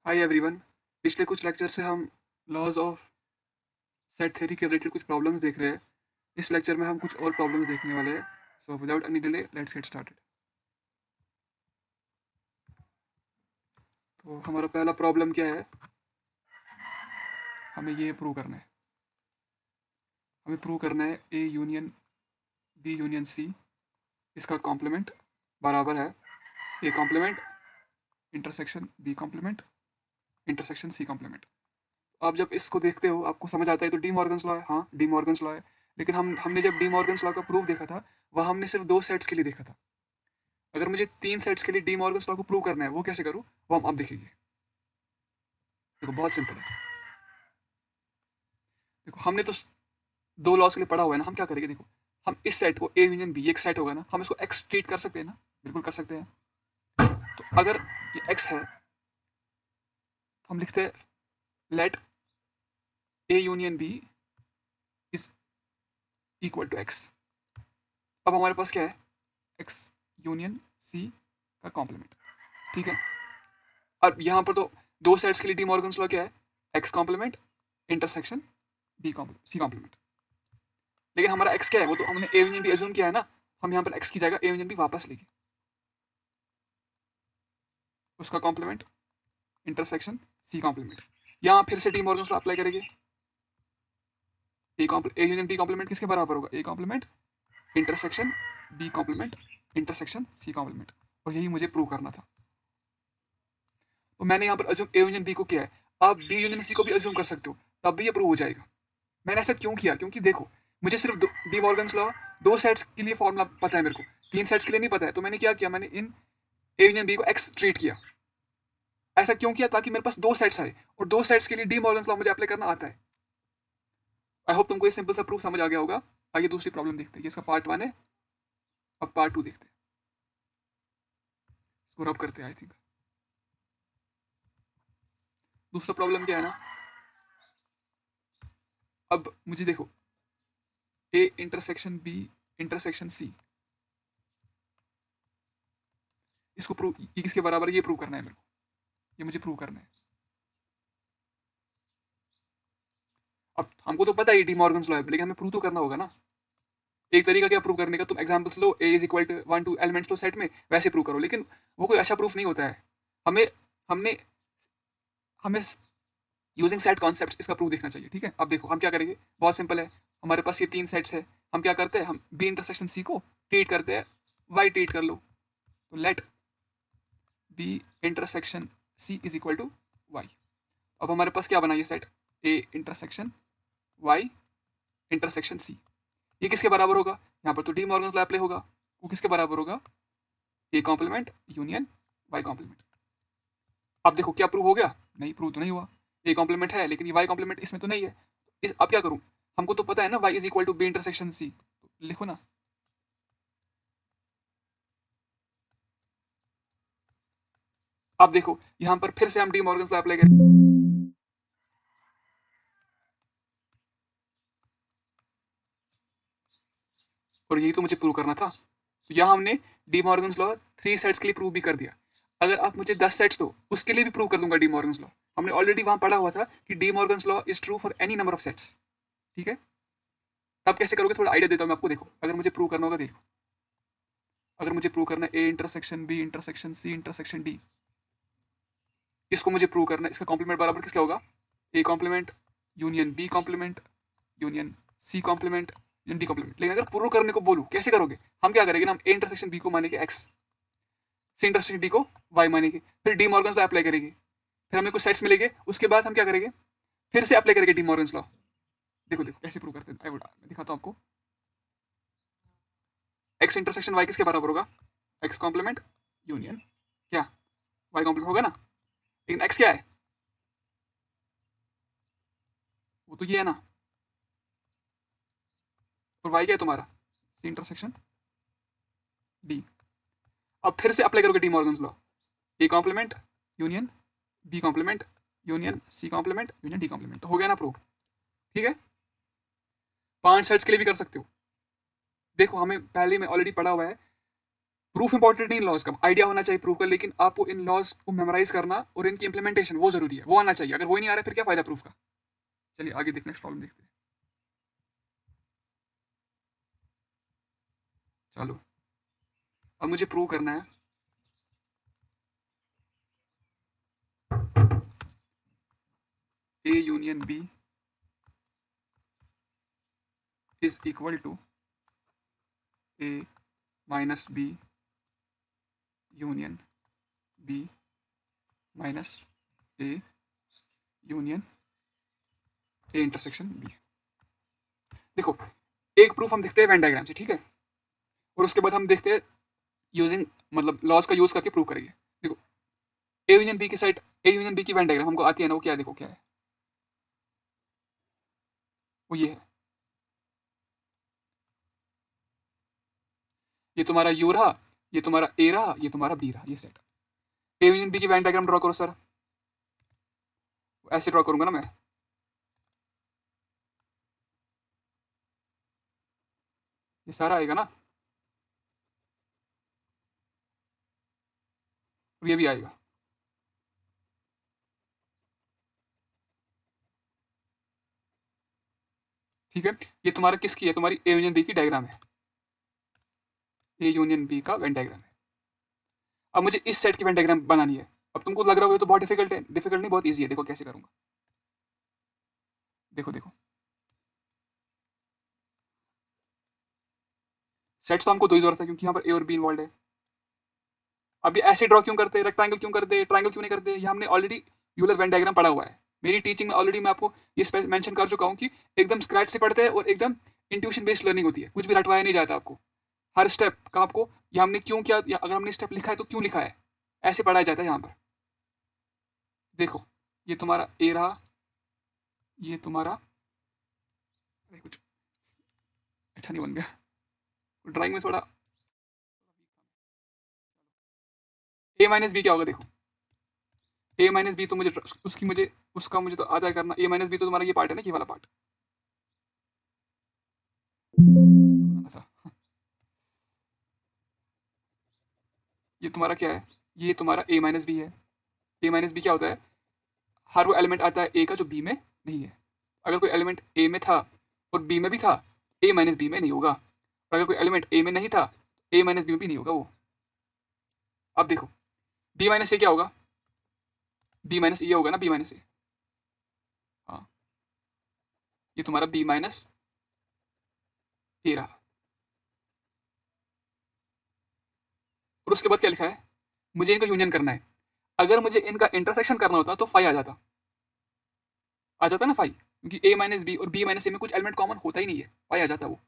Hi everyone. पिछले कुछ lecture से हम लॉज ऑफ सेट थ्योरी के रिलेटेड कुछ प्रॉब्लम्स देख रहे हैं। इस लेक्चर में हम कुछ और प्रॉब्लम्स देखने वाले हैं। So without any delay let's get started. तो हमारा पहला प्रॉब्लम क्या है, हमें ये प्रूव करना है। हमें प्रूव करना है A union B union C, इसका कॉम्प्लीमेंट बराबर है A complement intersection B complement intersection C complement. आप जब इसको देखते हो आपको समझ आता है तो डी मॉर्गन्स लॉ है, हाँ डी मॉर्गन्स लॉ है। लेकिन हमने जब डी मॉर्गन्स लॉ का प्रूफ देखा था वह हमने सिर्फ दो सेट्स के लिए देखा था। अगर मुझे तीन सेट्स के लिए डी मॉर्गन्स लॉ को प्रूव करना है वो कैसे करूँ वो हम अब देखेंगे। देखो बहुत सिंपल है। देखो हमने तो दो लॉस के लिए पढ़ा हुआ है ना, हम क्या करेंगे। देखो हम इस सेट को ए यूनियन बी एक सेट होगा ना, हम इसको एक्स ट्रीट कर सकते हैं ना, बिल्कुल कर सकते हैं। तो अगर ये एक्स है तो हम लिखते हैं let A union B is equal to X. अब हमारे पास क्या है, एक्स यूनियन सी का कॉम्प्लीमेंट। ठीक है, और यहाँ पर तो दो सेट्स के लिए डी मॉर्गन्स लॉ क्या है, X complement intersection B complement C complement. लेकिन हमारा एक्स क्या है, वो तो हमने ए यूनियन बी एज्यूम किया है ना, हम यहाँ पर एक्स की जगह ए यूनियन बी वापस लेंगे, उसका कॉम्प्लीमेंट इंटरसेक्शन सी कॉम्प्लीमेंट। यहाँ फिर से डी मॉर्गन्स लॉ अप्लाई करेंगे। ए यूनियन बी कॉम्प्लीमेंट किसके बराबर होगा, A complement intersection B complement intersection C complement. और यही मुझे प्रूव करना था। तो मैंने यहाँ पर अज्यूम ए यूनियन बी को किया है, आप बी यूनियन सी को भी अज्यूम कर सकते हो, तब भी ये प्रूव हो जाएगा। मैंने ऐसा क्यों किया, क्योंकि देखो मुझे सिर्फ डी मॉर्गन्स लॉ दो सेट्स के लिए फॉर्मूला पता है, मेरे को तीन सेट्स के लिए नहीं पता है। तो मैंने क्या किया, मैंने इन ए यूनियन बी को एक्स ट्रीट किया। ऐसा क्यों किया, ताकि मेरे पास दो सेट्स आए और दो सेट्स के लिए डी मॉर्गन्स लॉ मुझे अप्लाई करना आता है। आई होप तुमको ये सिंपल सा प्रूफ समझ आ गया होगा। आइए दूसरी प्रॉब्लम देखते हैं। ये इसका पार्ट वन है, अब पार्ट टू देखते हैं। इसको रब करते हैं। आई थिंक दूसरा प्रॉब्लम क्या है ना, अब मुझे देखो A intersection B intersection C, इसको प्रूव, ये किसके बराबर है, ये प्रूव करना है मेरे को, ये मुझे प्रूव करना है। अब हमको तो पता है डी मॉर्गन्स लॉ है, लेकिन हमें प्रूव तो करना होगा ना। एक तरीका क्या प्रूव करने का, तुम एग्जांपल्स लो, A is equal to 1 2 elements लो सेट में, वैसे प्रूव करो। लेकिन वो कोई अच्छा प्रूफ नहीं होता है। हमें हमने हमें यूजिंग सेट कॉन्सेप्ट्स इसका प्रूफ देखना चाहिए। ठीक है, अब देखो हम क्या करेंगे, बहुत सिंपल है। हमारे पास ये तीन सेट्स है, हम क्या करते हैं, हम बी इंटरसेक्शन सी को ट्रीट करते हैं, वाई ट्रीट कर लो। तो let B intersection C is equal to Y. अब हमारे पास क्या बना ये set, A intersection Y intersection C. ये किसके बराबर होगा, यहाँ पर तो डी मॉर्गन्स लॉ अप्लाई होगा, वो किसके बराबर होगा, A complement union Y complement. अब देखो क्या प्रूव हो गया, नहीं प्रूव तो नहीं हुआ। ए कॉम्प्लीमेंट है लेकिन ये वाई कॉम्प्लीमेंट इसमें तो नहीं है। अब क्या करूं, हमको तो पता है ना Y is equal to B intersection C, तो लिखो ना। अब देखो यहां पर फिर से हम डी मॉर्गन्स लॉ अप्लाई करें, और यही तो मुझे प्रूव करना था। तो यहाँ हमने D Morgan's law three sets के लिए प्रूव भी कर दिया। अगर आप मुझे 10 सेट्स दो उसके लिए भी प्रूव कर दूंगा डी मॉर्गन्स लॉ। हमने ऑलरेडी वहां पढ़ा हुआ था कि D Morgan's law is true for any number of sets. ठीक है, तब कैसे करोगे थोड़ा आइडिया देता हूँ मैं आपको। देखो अगर मुझे प्रूव करना होगा, देखो अगर मुझे प्रूव करना है A intersection B intersection C intersection D, इसको मुझे प्रूव करना है, इसका कॉम्प्लीमेंट बराबर किसका होगा, A complement union B complement union C complement union D complement. लेकिन अगर प्रूव करने को बोलूँ कैसे करोगे, हम क्या करेंगे ना, हम ए इंटरसेक्शन बी को मानेंगे एक्स, सी इंटरसेक्शन डी को वाई मानेंगे, फिर डी मॉर्गन्स लॉ अप्लाई करेंगे, फिर हमें कुछ सेट्स मिलेंगे, उसके बाद हम क्या करेंगे, फिर से अप्लाई करेंगे डी मॉर्गन्स लॉ। देखो देखो कैसे प्रूव करते हैं, मैं दिखाता हूँ आपको। एक्स इंटरसेक्शन वाई किसके बराबर होगा, एक्स कॉम्प्लीमेंट यूनियन क्या वाई कॉम्प्लीमेंट होगा ना। लेकिन एक्स क्या है, वो तो ये है ना, और वाई क्या है तुम्हारा, सी इंटरसेक्शन डी। अब फिर से अप्लाई करोगे De Morgan's law, A complement union B complement union C complement union D complement, तो हो गया ना प्रूव। ठीक है, पांच सेट्स के लिए भी कर सकते हो। देखो हमें पहले में ऑलरेडी पढ़ा हुआ है प्रूफ इंपॉर्टेंट नहीं लॉज का, आइडिया होना चाहिए प्रूफ का, लेकिन आपको इन लॉज को मेमोराइज करना और इनकी इंप्लीमेंटेशन वो जरूरी है, वो आना चाहिए। अगर वो ही नहीं आ रहा है फिर क्या फायदा प्रूफ का। चलिए आगे देखते, नेक्स्ट प्रॉब्लम देखते हैं। चलो अब मुझे प्रूव करना है A union B is equal to A minus B union B minus A union A intersection B. देखो एक प्रूफ हम देखते हैं वेन डायग्राम से, ठीक है, और उसके बाद हम देखते हैं यूजिंग मतलब लॉज का यूज करके प्रूव करेंगे। देखो ए यूनियन बी की साइड, ए यूनियन बी की वेन डायग्राम हमको आती है ना, वो क्या है, देखो क्या है, वो ये है, ये तुम्हारा यू रहा, ये तुम्हारा ए रहा, ये तुम्हारा बी रहा, ये सेट। ए यूनियन बी की वेन डायग्राम ड्रॉ करो सर, ऐसे ड्रॉ करूंगा ना मैं, ये सारा आएगा ना, और ये भी आएगा, ठीक है। ये तुम्हारा किसकी है, तुम्हारी ए यूनियन बी की डायग्राम है, ए यूनियन बी का वेन डायग्राम है। अब मुझे इस सेट की वेन डायग्राम बनानी है। अब तुमको लग रहा होगा तो बहुत डिफिकल्ट है, डिफिकल्ट नहीं, बहुत ईजी है। देखो कैसे करूंगा, देखो देखो, सेट्स तो हमको दो ही जरूरत है क्योंकि यहाँ पर ए और बी इन्वॉल्व है। अब ये ऐसे ड्रॉ क्यों करते हैं, रेक्टेंगल क्यों करते हैं, ट्रायंगल क्यों नहीं करते, ये हमने ऑलरेडी यूलर वेन डायग्राम पढ़ा हुआ है। मेरी टीचिंग में ऑलरेडी मैं आपको ये मेंशन कर चुका हूँ कि एकदम स्क्रैच से पढ़ते हैं और एकदम इंट्यूशन बेस्ड लर्निंग होती है, कुछ भी रटवाया नहीं जाता आपको। हर स्टेप का आपको, ये हमने क्यों किया, या अगर हमने स्टेप लिखा है तो क्यों लिखा है, ऐसे पढ़ाया जाता है यहाँ पर। देखो ये तुम्हारा ए रहा, ये तुम्हारा, कुछ अच्छा नहीं बन गया ड्राइंग में थोड़ा। ए माइनस बी क्या होगा, देखो ए माइनस बी तो मुझे उसकी मुझे उसका मुझे तो आधा करना। ए माइनस बी तो तुम्हारा ये पार्ट है ना, ये वाला पार्ट बनाना था। ये तुम्हारा क्या है, ये तुम्हारा ए माइनस बी है। ए माइनस बी क्या होता है, हर वो एलिमेंट आता है ए का जो बी में नहीं है। अगर कोई एलिमेंट ए में था और बी में भी था, ए माइनस बी में नहीं होगा, और अगर कोई एलिमेंट ए में नहीं था, ए माइनस बी में भी नहीं होगा वो। अब देखो बी माइनस ए क्या होगा, बी माइनस ए होगा ना, बी माइनस ए, हाँ ये तुम्हारा बी माइनस ए रहा। और उसके बाद क्या लिखा है, मुझे इनका यूनियन करना है। अगर मुझे इनका इंटरसेक्शन करना होता तो फाई आ जाता ना फाई, क्योंकि ए माइनस बी और बी माइनस ए में कुछ एलिमेंट कॉमन होता ही नहीं है, फाई आ जाता वो।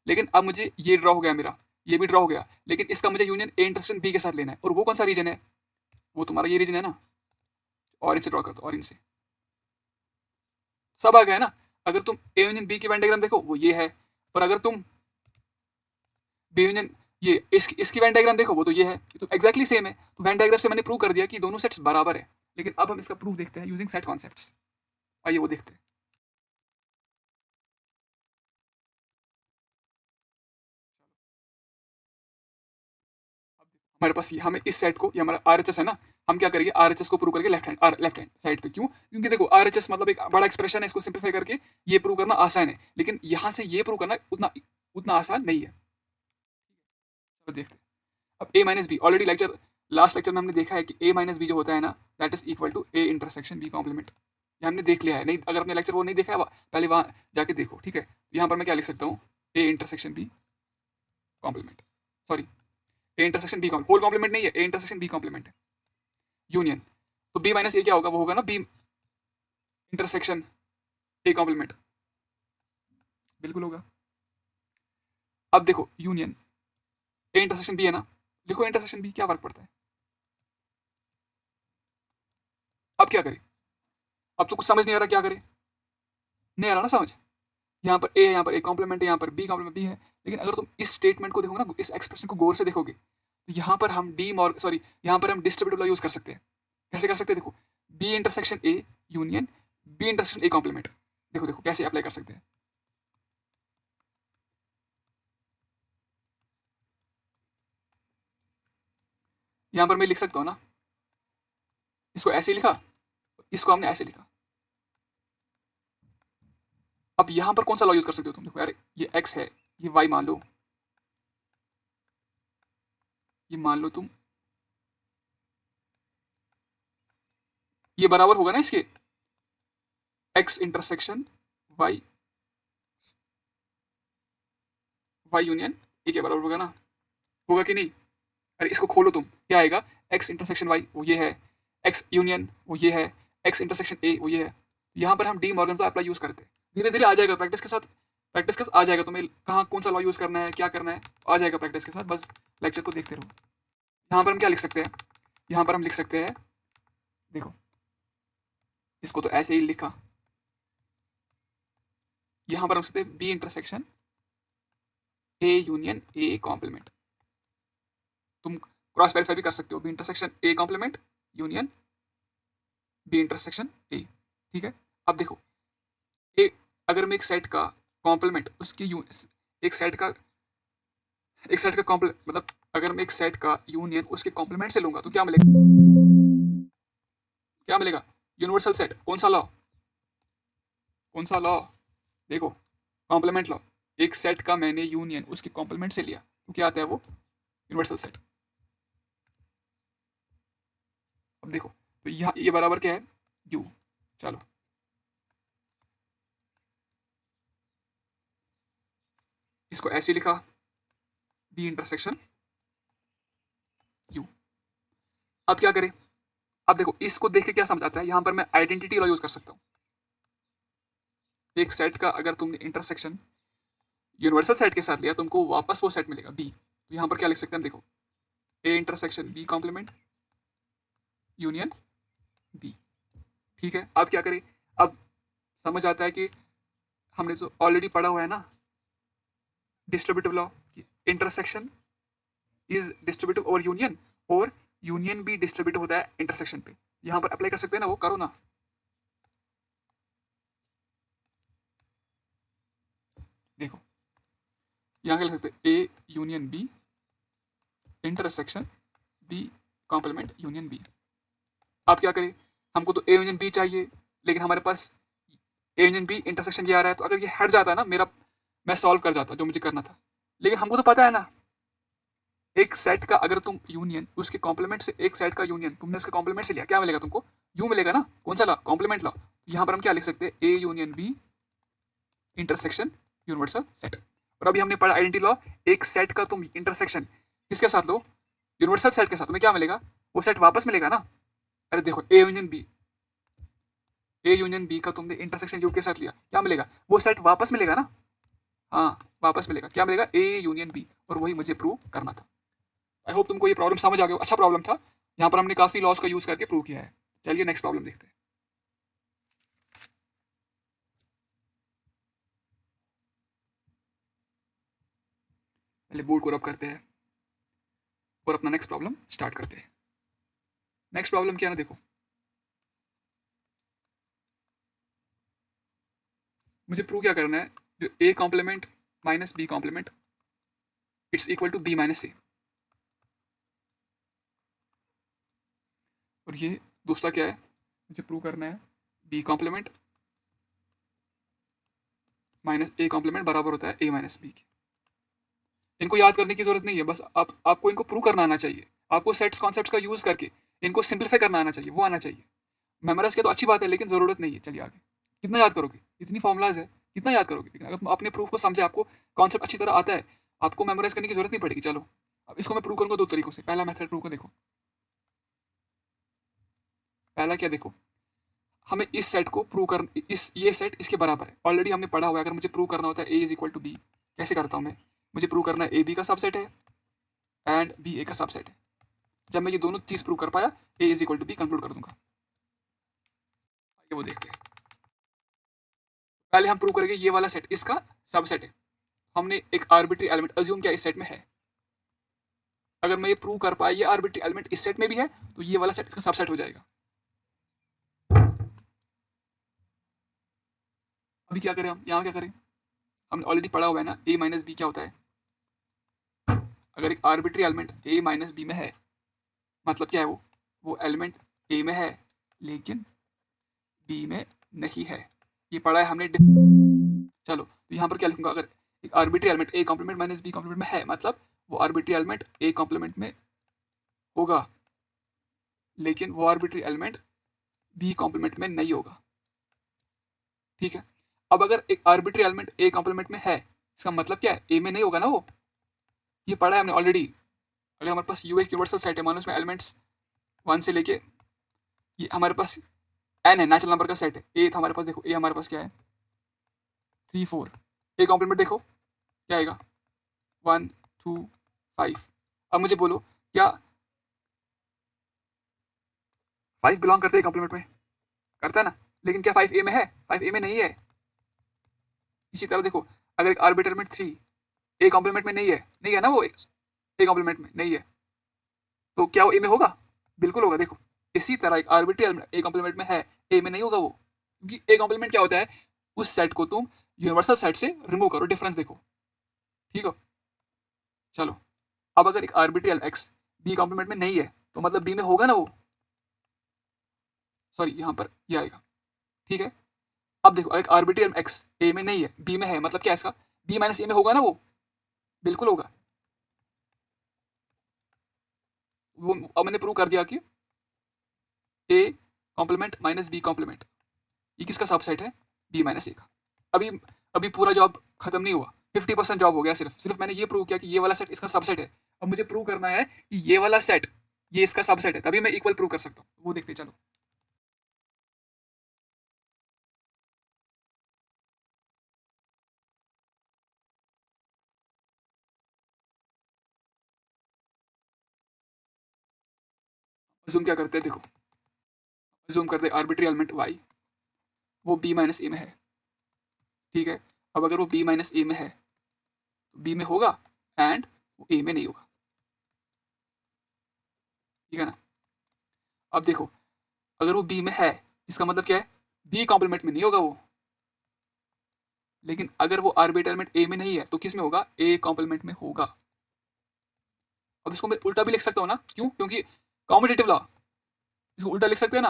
लेकिन अब मुझे ये ड्रॉ हो गया मेरा, ये भी ड्रॉ हो गया, लेकिन इसका मुझे यूनियन ए इंटरसेक्शन बी के साथ लेना है। और वो कौन सा रीजन है, वो तुम्हारा ये रीजन है ना, और इनसे ड्रॉ कर दो, और इनसे सब आ गया ना। अगर तुम ए यूनियन बी की वेन डायग्राम देखो वो ये है, और अगर तुम बी यूनियन ये इसकी वेन डायग्राम देखो वो तो ये है, तो एग्जैक्टली सेम है। तो वेन डायग्राम से मैंने प्रूव कर दिया कि दोनों सेट्स बराबर है। लेकिन अब हम इसका प्रूफ देखते हैं यूजिंग सेट कॉन्सेप्ट्स। आइए वो देखते हैं। हमारे पास ये, हमें इस सेट को, ये हमारा आरएचएस है ना, हम क्या करेंगे आरएचएस को प्रूव करके लेफ्ट हैंड साइड पे। क्यों, क्योंकि देखो आरएचएस मतलब एक बड़ा एक्सप्रेशन है, इसको सिंपलीफाई करके ये प्रूव करना आसान है, लेकिन यहां से ये प्रूव करना उतना उतना आसान नहीं है। चलो देखते हैं। अब a minus b, already lecture last lecture में हमने देखा है कि ए माइनस बी जो होता है ना, that is equal to A intersection B complement. ये हमने देख लिया है, नहीं अगर अपने लेक्चर वो नहीं देखा है पहले वहां जाके देखो, ठीक है। यहाँ पर मैं क्या लिख सकता हूँ, A intersection B complement, sorry A intersection B whole complement नहीं है, ए इंटरसेक्शन बी कॉम्प्लीमेंट है, यूनियन। तो बी माइनस ए क्या होगा, वो होगा ना बी इंटरसेक्शन ए कॉम्प्लीमेंट, बिल्कुल होगा। अब देखो यूनियन ए इंटरसेक्शन बी है ना, लिखो इंटरसेक्शन बी, क्या फर्क पड़ता है। अब क्या करें, अब तो कुछ समझ नहीं आ रहा क्या करें, नहीं आ रहा ना समझ। यहाँ पर ए है, यहाँ पर ए कॉम्प्लीमेंट है, यहाँ पर बी कॉम्प्लीमेंट बी है। लेकिन अगर तुम इस स्टेटमेंट को देखोगे ना, इस एक्सप्रेशन को गौर से देखोगे, तो यहाँ पर हम डी मॉर्ग सॉरी यहाँ पर हम डिस्ट्रीब्यूटिव लॉ यूज कर सकते हैं। कैसे कर सकते हैं, देखो B intersection A union B intersection A complement, देखो देखो कैसे अप्लाई कर सकते हैं। यहाँ पर मैं लिख सकता हूँ ना, इसको ऐसे लिखा, इसको हमने ऐसे लिखा। अब यहाँ पर कौन सा लॉ यूज कर सकते हो तुम? देखो यार, ये x है, ये y मान लो, ये मान लो तुम, ये बराबर होगा ना इसके x intersection y, y union ये के बराबर होगा ना, होगा कि नहीं? अरे इसको खोलो तुम, क्या आएगा? x इंटरसेक्शन y वो ये है, x यूनियन वो ये है, x इंटरसेक्शन a वो ये है। यहाँ पर हम डी मॉर्गन का अप्लाई यूज करते हैं, धीरे धीरे आ जाएगा प्रैक्टिस के साथ, प्रैक्टिस के साथ आ जाएगा तुम्हें कहाँ कौन सा लॉ यूज करना है, क्या करना है, आ जाएगा प्रैक्टिस के साथ, बस लेक्चर को देखते रहो। यहाँ पर हम क्या लिख सकते हैं? यहाँ पर हम लिख सकते हैं, देखो इसको तो ऐसे ही लिखा, यहाँ पर हम सकते हैं B intersection A union A complement, तुम क्रॉस वेरीफाई भी कर सकते हो, B intersection A complement union B intersection A. ठीक है, अब देखो ए, अगर मैं एक सेट का कॉम्प्लीमेंट उसकी एक सेट का कॉम्प्लीमेंट मतलब अगर मैं एक सेट का यूनियन उसके कॉम्प्लीमेंट से लूंगा तो क्या मिलेगा? क्या मिलेगा? Universal set. कौन सा लॉ? कौन सा लॉ? देखो, कॉम्प्लीमेंट लॉ। एक सेट का मैंने यूनियन उसके कॉम्प्लीमेंट से लिया तो क्या आता है? वो यूनिवर्सल सेट। अब देखो, तो यहाँ ये बराबर क्या है? यू। चलो इसको ऐसे लिखा, बी इंटरसेक्शन यू। अब क्या करें? अब देखो इसको देख के क्या समझ आता है, यहाँ पर मैं आइडेंटिटी लॉ यूज कर सकता हूँ। एक सेट का अगर तुमने इंटरसेक्शन यूनिवर्सल सेट के साथ लिया तुमको वापस वो सेट मिलेगा बी, तो यहाँ पर क्या लिख सकते हैं? देखो, A intersection B complement union B. ठीक है, अब क्या करें? अब समझ आता है कि हमने जो ऑलरेडी पढ़ा हुआ है ना distributive law, intersection is distributive over union, और यूनियन भी डिस्ट्रीब्यूटिव होता है इंटरसेक्शन पे। यहां पर अप्लाई कर सकते हैं ना, वो करो ना। देखो यहां क्या लिख सकते हैं? A union B intersection B complement union B. अब क्या करें? हमको तो ए यूनियन बी चाहिए, लेकिन हमारे पास ए यूनियन बी इंटरसेक्शन ये आ रहा है, तो अगर ये हट जाता है ना मेरा, मैं सॉल्व कर जाता जो मुझे करना था। लेकिन हमको तो पता है ना, एक सेट का अगर तुम यूनियन उसके कॉम्प्लीमेंट से, एक सेट का यूनियन तुमने उसके कॉम्प्लीमेंट से लिया, क्या मिलेगा तुमको? यू मिलेगा ना। कौन सा लॉ? Complement law. यहाँ पर हम क्या लिख सकते हैं? A union B intersection universal set. और अभी हमने पढ़ा आइडेंटिटी लॉ, एक सेट का तुम इंटरसेक्शन किसके साथ लो? यूनिवर्सल सेट के साथ, तुम्हें क्या मिलेगा? वो सेट वापस मिलेगा ना। अरे देखो, A union B, A union B का तुमने इंटरसेक्शन यू के साथ लिया, क्या मिलेगा? वो सेट वापस मिलेगा ना। हाँ, वापस मिलेगा। क्या मिलेगा? A union B. और वही मुझे प्रूव करना था। आई होप तुमको ये प्रॉब्लम समझ आ गया, अच्छा प्रॉब्लम था। यहाँ पर हमने काफी लॉस का यूज करके प्रूव किया है। चलिए नेक्स्ट प्रॉब्लम देखते हैं। पहले बोर्ड को रब करते हैं और अपना नेक्स्ट प्रॉब्लम स्टार्ट करते हैं। नेक्स्ट प्रॉब्लम क्या है ना, देखो मुझे प्रूव क्या करना है? जो A complement minus B complement it's equal to B minus C. और ये दूसरा क्या है? मुझे प्रूव करना है B complement minus A complement बराबर होता है ए माइनस बी की। इनको याद करने की जरूरत नहीं है, बस आपको इनको प्रूव करना आना चाहिए। आपको सेट्स कॉन्सेप्ट्स का यूज करके इनको सिंप्लीफाई करना आना चाहिए, वो आना चाहिए। मेमोराइज किया तो अच्छी बात है, लेकिन जरूरत नहीं है। चलिए आगे। कितना याद करोगे? इतनी फॉर्मुलाज है, कितना याद करोगे? लेकिन अगर तुम अपने प्रूफ को समझे, आपको कॉन्सेप्ट अच्छी तरह आता है, आपको मेमोराइज करने की जरूरत नहीं पड़ेगी। चलो अब इसको मैं प्रूव करूंगा दो तरीकों से। पहला मेथड प्रूव को देखो। पहला क्या? देखो, हमें इस सेट को प्रूव कर, इस ये सेट इसके बराबर है, ऑलरेडी हमने पढ़ा हुआ है। अगर मुझे प्रूव करना होता है ए इज इक्वल टू बी, कैसे करता हूँ मैं? मुझे प्रूव करना है ए बी का सबसेट है एंड बी ए का सबसेट है। जब मैं ये दोनों चीज प्रूव कर पाया, A is equal to B conclude कर दूंगा। आइए वो देखते हैं। पहले हम प्रूव करेंगे ये वाला सेट इसका सबसेट है। हमने एक आर्बिट्री एलिमेंट अज्यूम किया इस सेट में है। अगर मैं ये प्रूव कर पाया ये आर्बिट्री एलिमेंट इस सेट में भी है, तो ये वाला सेट इसका सबसेट हो जाएगा। अभी क्या करें? हम यहाँ क्या करें? हमने ऑलरेडी पढ़ा हुआ है ना, ए माइनस बी क्या होता है? अगर एक आर्बिट्री एलिमेंट ए माइनस बी में है मतलब क्या है, वो एलिमेंट ए में है लेकिन बी में नहीं है। ये पढ़ा है हमने। चलो तो यहाँ पर क्या लिखूंगा, अगर एक arbitrary element A complement minus B complement में है, मतलब वो आर्बिट्री एलिमेंट ए कॉम्प्लीमेंट में होगा लेकिन वो आर्बिट्री एलिमेंट बी कॉम्प्लीमेंट में नहीं होगा। ठीक है, अब अगर एक आर्बिट्री एलिमेंट ए कॉम्प्लीमेंट में है, इसका मतलब क्या है, ए में नहीं होगा ना वो। ये पढ़ा है हमने ऑलरेडी। अगर हमारे पास यू एक यूनिवर्सल सेट है, मान लो उसमें एलिमेंट्स 1 से लेके ये हमारे पास एन है, नेचुरल नंबर का सेट है। ए था हमारे पास, देखो ए हमारे पास क्या है 3 4। ए कॉम्प्लीमेंट देखो क्या आएगा 1 2 5। अब मुझे बोलो क्या 5 बिलोंग करते हैं कॉम्प्लीमेंट में? करता है ना, लेकिन क्या 5 ए में है? 5 ए में नहीं है। इसी तरह देखो, अगर एक आर्बिटर एलिमेंट 3 ए कॉम्प्लीमेंट में नहीं है ना, वो ए कॉम्प्लीमेंट में नहीं है, तो क्या वो ए में होगा? बिल्कुल होगा। देखो इसी तरह एक आर्बिट्री एलिमेंट ए कॉम्प्लीमेंट में है, ए में नहीं होगा वो, क्योंकि ए कॉम्प्लीमेंट क्या होता है, उस सेट को तुम यूनिवर्सल सेट से रिमूव करो, डिफरेंस देखो। ठीक है, चलो अब अगर एक आर्बिट्री एक्स बी कॉम्प्लीमेंट में नहीं है, तो मतलब बी में होगा ना वो। सॉरी यहाँ पर ये आएगा। ठीक है, अब देखो एक आर्बिट्री एक्स ए में नहीं है बी में है, मतलब क्या है इसका, बी माइनस ए में होगा ना वो। बिल्कुल होगा। वो अब मैंने प्रूव कर दिया कि A complement minus B complement ये किसका सबसेट है, बी माइनस ए का। अभी अभी पूरा जॉब खत्म नहीं हुआ, 50% जॉब हो गया। सिर्फ सिर्फ मैंने ये प्रूव किया कि ये वाला सेट इसका सबसेट है। अब मुझे प्रूव करना है कि ये वाला सेट ये इसका सबसेट है, तभी मैं इक्वल प्रूव कर सकता हूँ। वो देखते चलो। जूम क्या करते हैं, देखो जूम करते आर्बिट्री एलिमेंट वाई, वो बी माइनस ए में है। ठीक है, अब अगर वो बी माइनस ए में है तो बी में होगा एंड वो ए में नहीं होगा। ठीक है ना, अब देखो अगर वो बी में है, इसका मतलब क्या है, बी कॉम्प्लीमेंट में नहीं होगा वो। लेकिन अगर वो आर्बिट्री एलिमेंट ए में नहीं है तो किस में होगा, ए कॉम्प्लीमेंट में होगा। अब इसको मैं उल्टा भी लिख सकता हूँ ना, क्यों, क्योंकि कॉम्पिटेटिव लॉ। इसको उल्टा लिख सकते हैं ना,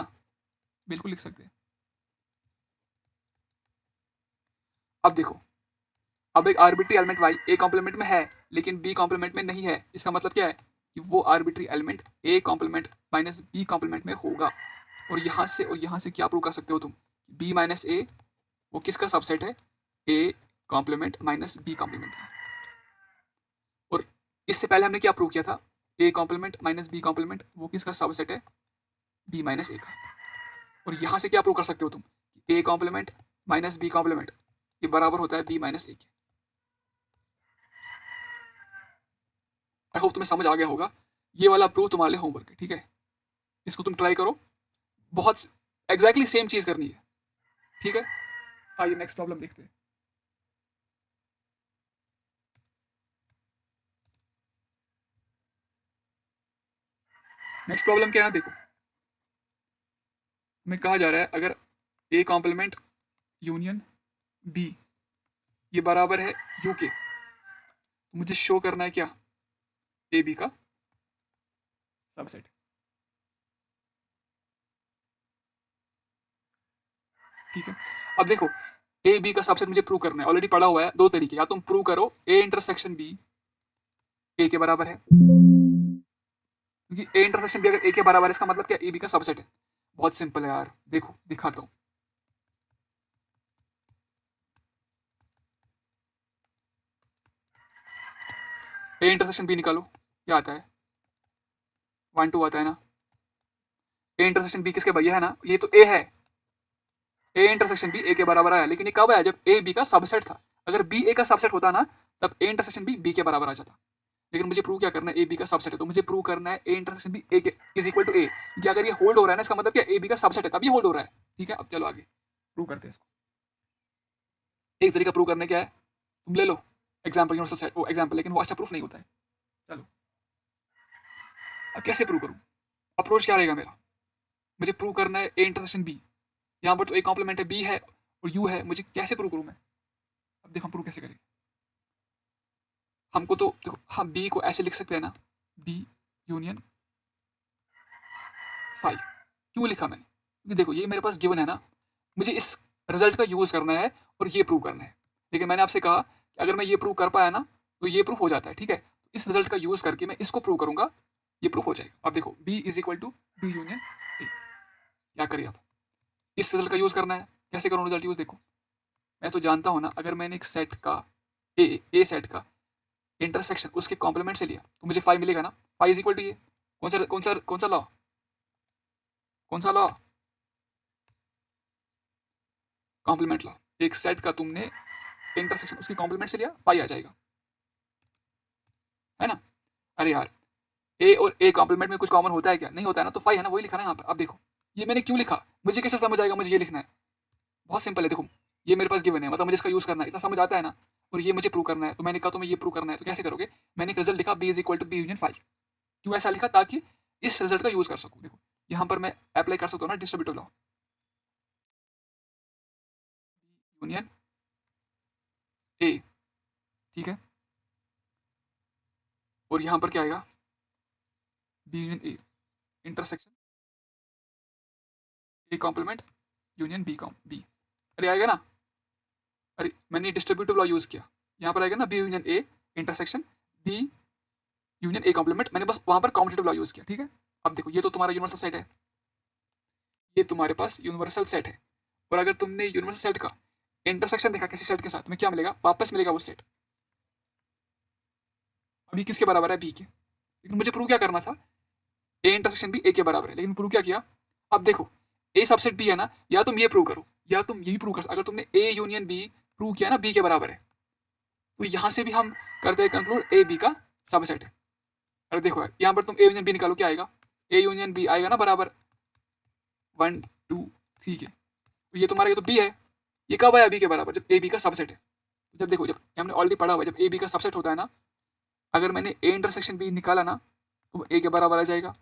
बिल्कुल लिख सकते हैं। अब देखो, अब एक arbitrary element Y A complement में है लेकिन बी कॉम्प्लीमेंट में नहीं है, इसका मतलब क्या है कि वो arbitrary element A complement minus B complement में होगा। और यहाँ से क्या प्रूव कर सकते हो तुम, बी माइनस ए वो किसका सबसेट है, A complement minus B complement का। और इससे पहले हमने क्या प्रूव किया था, A complement minus B complement वो किसका सबसेट है, बी माइनस ए का। और यहाँ से क्या प्रूव कर सकते हो तुम, A complement minus B complement ये बराबर होता है बी माइनस ए के। आई होप तुम्हें समझ आ गया होगा। ये वाला प्रूफ तुम्हारे लिए होमवर्क है। ठीक है, इसको तुम ट्राई करो, बहुत एग्जैक्टली सेम चीज करनी है। ठीक है, आइए नेक्स्ट प्रॉब्लम देखते हैं। नेक्स्ट प्रॉब्लम क्या है, देखो हमें कहा जा रहा है अगर ए कॉम्प्लीमेंट यूनियन बी ये बराबर है यू के, तो मुझे शो करना है क्या, ए बी का सबसेट। ठीक है, अब देखो ए बी का सबसेट मुझे प्रूव करना है, ऑलरेडी पढ़ा हुआ है। दो तरीके, या तुम प्रूव करो ए इंटरसेक्शन बी ए के बराबर है, क्योंकि ए इंटरसेक्शन बी अगर ए के बराबर है इसका मतलब क्या, ए बी का सबसेट है। बहुत सिंपल है यार, देखो दिखाता हूँ। ए इंटरसेक्शन बी निकालो, क्या आता है 1 2 आता है ना। ए इंटरसेक्शन बी किसके भैया है ना, ये तो ए है। ए इंटरसेक्शन बी ए के बराबर आया, लेकिन ये कब आया, जब ए बी का सबसेट था। अगर बी ए का सबसेट होता ना, तब ए इंटरसेक्शन बी बी के बराबर आ जाता। लेकिन मुझे प्रूव क्या करना है, ए बी का सबसेट है, तो मुझे प्रूव करना है ए इंटरसेक्शन बी ए के इज इक्वल टू ए, क्योंकि अगर ये होल्ड हो रहा है ना, इसका मतलब क्या, ए बी का सबसेट है तब ये होल्ड हो रहा है। ठीक है, अब चलो आगे प्रूव करते हैं इसको। एक तरीका प्रूव करने क्या है, तुम ले लो एग्जाम्पल यूनिवर्सल सेट, वो एग्जाम्पल, लेकिन वो अच्छा प्रूफ नहीं होता है। चलो अब कैसे प्रूव करूँ, अप्रोच क्या रहेगा मेरा, मुझे प्रूव करना है ए इंटरसेक्शन बी, यहाँ पर तो ए कॉम्प्लीमेंट है, बी है और यू है, मुझे कैसे प्रूव करूँ मैं। अब देखो हम प्रूव कैसे करेंगे। हमको तो देखो हम बी को ऐसे लिख सकते हैं ना, बी यूनियन फाइव। क्यों लिखा मैंने? क्योंकि देखो ये मेरे पास गिवन है ना, मुझे इस रिजल्ट का यूज करना है और ये प्रूव करना है। लेकिन मैंने आपसे कहा कि अगर मैं ये प्रूव कर पाया ना तो ये प्रूफ हो जाता है, ठीक है। इस रिजल्ट का यूज करके मैं इसको प्रूव करूंगा, ये प्रूफ हो जाएगा। अब देखो B is equal to B union A. क्या करिए आप, इस रिजल्ट का यूज करना है। कैसे करूँ रिजल्ट यूज? देखो मैं तो जानता हूँ ना, अगर मैंने एक सेट का ए सेट का इंटरसेक्शन उसके कॉम्प्लीमेंट से लिया तो मुझे फाइव मिलेगा ना। फाइव इज इक्वल टू ये कौन सा लॉ? कौन सा लॉ? Complement law. एक सेट का तुमने इंटरसेक्शन उसके कॉम्प्लीमेंट से लिया, फाइव आ जाएगा, है ना। अरे यार ए और ए कॉम्प्लीमेंट में कुछ कॉमन होता है क्या? नहीं होता है ना, तो फाइव है ना, वही लिखा ना यहाँ पर। अब देखो ये मैंने क्यों लिखा, मुझे कैसे समझ आएगा मुझे ये लिखना है? बहुत सिंपल है, देखो ये मेरे पास गिवन है, मतलब मुझे इसका यूज करना है, इतना समझ आता है ना। और ये मुझे प्रूव करना है, तो मैंने कहा तुम्हें ये प्रूव करना है, तो कैसे करोगे? मैंने एक रिजल्ट लिखा B is equal to B union five. क्यों ऐसा लिखा? ताकि इस रिजल्ट का यूज कर सकूं। देखो यहाँ पर मैं अप्लाई कर सकता हूँ ना डिस्ट्रीब्यूटिव लॉ, यूनियन ए, ठीक है। और यहाँ पर क्या आएगा? B union A intersection A complement union B. अरे आएगा ना। अरे मैंने डिस्ट्रीब्यूटिव लॉ यूज किया, यहाँ पर आएगा ना B union A intersection B union A complement. मैंने बस वहां पर कॉम्पिटेटिव लॉ यूज किया, ठीक है। अब देखो ये तो तुम्हारा यूनिवर्सल सेट है, ये तुम्हारे पास यूनिवर्सल सेट है। और अगर तुमने यूनिवर्सल सेट का इंटरसेक्शन देखा किसी सेट के साथ, तुम्हें क्या मिलेगा? वापस मिलेगा वो सेट। अभी किसके बराबर है? बी के। लेकिन मुझे प्रूव क्या करना था? ए इंटरसेक्शन बी ए के बराबर है, लेकिन प्रूव क्या किया? अब देखो ए सबसेट बी है ना, या तुम ये प्रूव करो या तुम यही प्रूव कर। अगर तुमने ए यूनियन बी प्रूव किया ना बी के बराबर है, तो यहां से भी हम करते हैं कंक्लूड ए बी का सबसेट है। अरे देखो यार यहाँ पर तुम ए यूनियन बी निकालो, क्या आएगा? ए यूनियन बी आएगा ना बराबर 1 2 3 के। तो ये तुम्हारा, ये तो बी है, ये कब आया बी के बराबर? जब ए बी का सबसेट है। जब देखो जब हमने ऑलरेडी पढ़ा हुआ, जब ए बी का सबसेट होता है ना, अगर मैंने ए इंटरसेक्शन बी निकाला ना तो वो ए के बराबर आ जाएगा।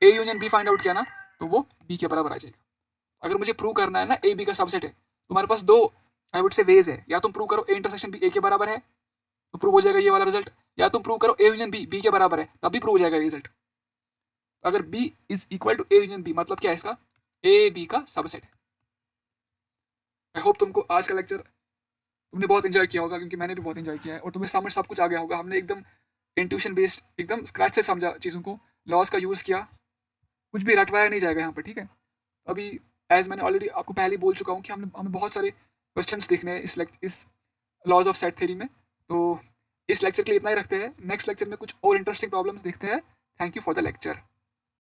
A union B find out किया ना तो वो बी के बराबर आ जाएगा। अगर मुझे प्रूव करना है ना ए बी का सबसेट है, तुम्हारे पास दो आई वुड से वेज है। या तुम प्रूव करो ए इंटरसेक्शन बी ए के बराबर है तो प्रूव हो जाएगा ये वाला रिजल्ट, या तुम प्रूव करो ए यूनियन बी बी के बराबर है तब भी प्रूव हो जाएगा रिजल्ट। अगर B is equal to A union B मतलब क्या है इसका? ए बी का सबसेट है। आई होप तुमको आज का लेक्चर तुमने बहुत एंजॉय किया होगा, क्योंकि मैंने भी बहुत एंजॉय किया है। और तुम्हें समझ सब कुछ आ गया होगा। हमने एकदम इंट्यूशन बेस्ड एकदम स्क्रैच से समझा चीज़ों को, लॉस का यूज़ किया, कुछ भी रटवाया नहीं जाएगा यहाँ पर, ठीक है। अभी एज मैंने ऑलरेडी आपको पहले ही बोल चुका हूँ कि हमें बहुत सारे क्वेश्चंस देखने हैं इस लॉज ऑफ सेट थ्योरी में। तो इस लेक्चर के लिए इतना ही रखते हैं, नेक्स्ट लेक्चर में कुछ और इंटरेस्टिंग प्रॉब्लम्स देखते हैं। Thank you for the lecture.